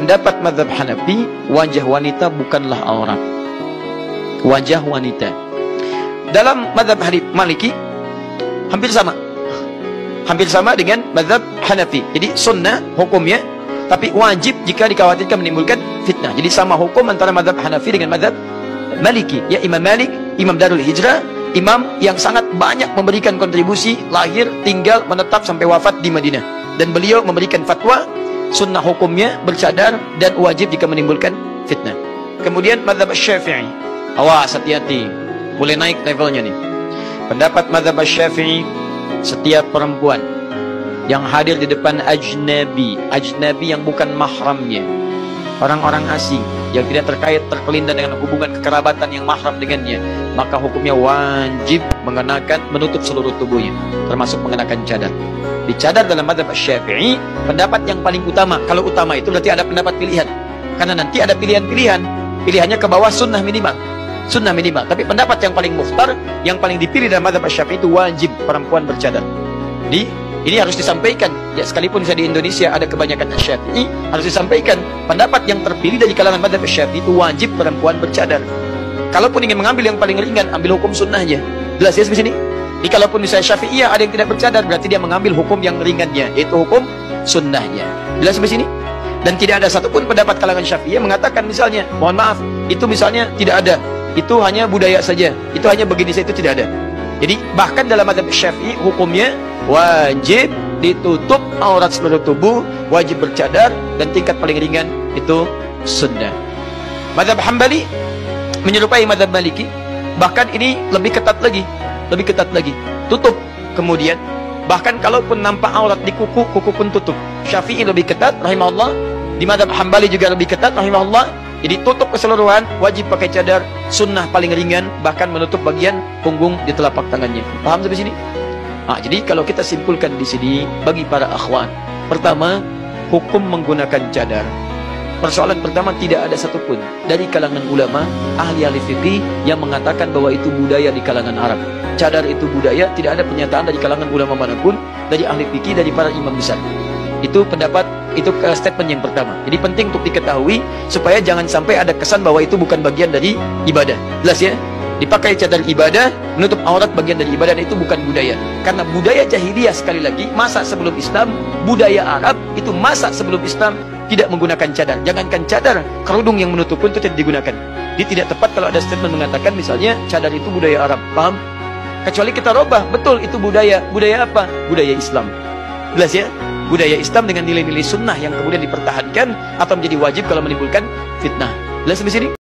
pendapat mazhab Hanafi, wajah wanita bukanlah aurat. Wajah wanita. Dalam mazhab Maliki hampir sama. Hampir sama dengan mazhab Hanafi. Jadi sunnah hukumnya, tapi wajib jika dikhawatirkan menimbulkan fitnah. Jadi sama hukum antara mazhab Hanafi dengan mazhab Maliki. Ya, Imam Malik, Imam Darul Hijrah, imam yang sangat banyak memberikan kontribusi, lahir, tinggal, menetap sampai wafat di Madinah. Dan beliau memberikan fatwa, sunnah hukumnya bercadar dan wajib jika menimbulkan fitnah. Kemudian mazhab Syafi'i. Awas, hati-hati. Mulai naik levelnya nih. Pendapat mazhab Syafi'i, setiap perempuan yang hadir di depan ajnabi yang bukan mahramnya, orang-orang asing yang tidak terkelindan dengan hubungan kekerabatan yang mahram dengannya, maka hukumnya wajib menutup seluruh tubuhnya, termasuk mengenakan cadar. Di cadar dalam mazhab Syafi'i, pendapat yang paling utama. Kalau utama itu berarti ada pendapat pilihan, karena nanti ada pilihan-pilihan. Pilihannya ke bawah sunnah minimal. Tapi pendapat yang paling mukhtar, yang paling dipilih dalam mazhab Syafi'i itu wajib perempuan bercadar. Jadi ini harus disampaikan. Ya, sekalipun saya di Indonesia ada kebanyakan Syafi'i, harus disampaikan pendapat yang terpilih dari kalangan mazhab Syafi'i itu wajib perempuan bercadar. Kalaupun ingin mengambil yang paling ringan, ambil hukum sunnahnya. Jelas ya sampai sini? Jadi kalaupun misalnya Syafi'iyah ada yang tidak bercadar, berarti dia mengambil hukum yang ringannya, yaitu hukum sunnahnya. Jelas sampai sini? Dan tidak ada satupun pendapat kalangan Syafi'iyah mengatakan misalnya, mohon maaf, itu misalnya tidak ada, itu hanya budaya saja, itu hanya begini saja, itu tidak ada. Jadi bahkan dalam mazhab Syafi'i hukumnya wajib ditutup aurat seluruh tubuh, wajib bercadar, dan tingkat paling ringan itu sunnah. Mazhab Hambali menyerupai mazhab Maliki, bahkan ini lebih ketat lagi, tutup. Kemudian bahkan kalaupun nampak aurat di kuku pun tutup. Syafi'i lebih ketat rahimahullah, di mazhab Hambali juga lebih ketat rahimahullah. Jadi tutup keseluruhan, wajib pakai cadar, sunnah paling ringan, bahkan menutup bagian punggung di telapak tangannya. Paham sampai sini? Jadi kalau kita simpulkan di sini bagi para akhwat, pertama, hukum menggunakan cadar. Persoalan pertama, tidak ada satupun dari kalangan ulama, ahli-ahli fikih yang mengatakan bahwa itu budaya di kalangan Arab. Cadar itu budaya, tidak ada pernyataan dari kalangan ulama manapun, dari ahli fikih, dari para imam besar. Itu pendapat, itu statement yang pertama. Jadi penting untuk diketahui supaya jangan sampai ada kesan bahwa itu bukan bagian dari ibadah. Jelas ya? Dipakai cadar ibadah, menutup aurat bagian dari ibadah, dan itu bukan budaya. Karena budaya jahiliyah, sekali lagi, masa sebelum Islam, budaya Arab itu masa sebelum Islam tidak menggunakan cadar. Jangankan cadar, kerudung yang menutup pun itu tidak digunakan. Jadi tidak tepat kalau ada statement mengatakan misalnya cadar itu budaya Arab. Paham? Kecuali kita robah, betul itu budaya. Budaya apa? Budaya Islam. Jelas ya? Budaya Islam dengan nilai-nilai sunnah yang kemudian dipertahankan atau menjadi wajib kalau menimbulkan fitnah. Jelas sampai sini?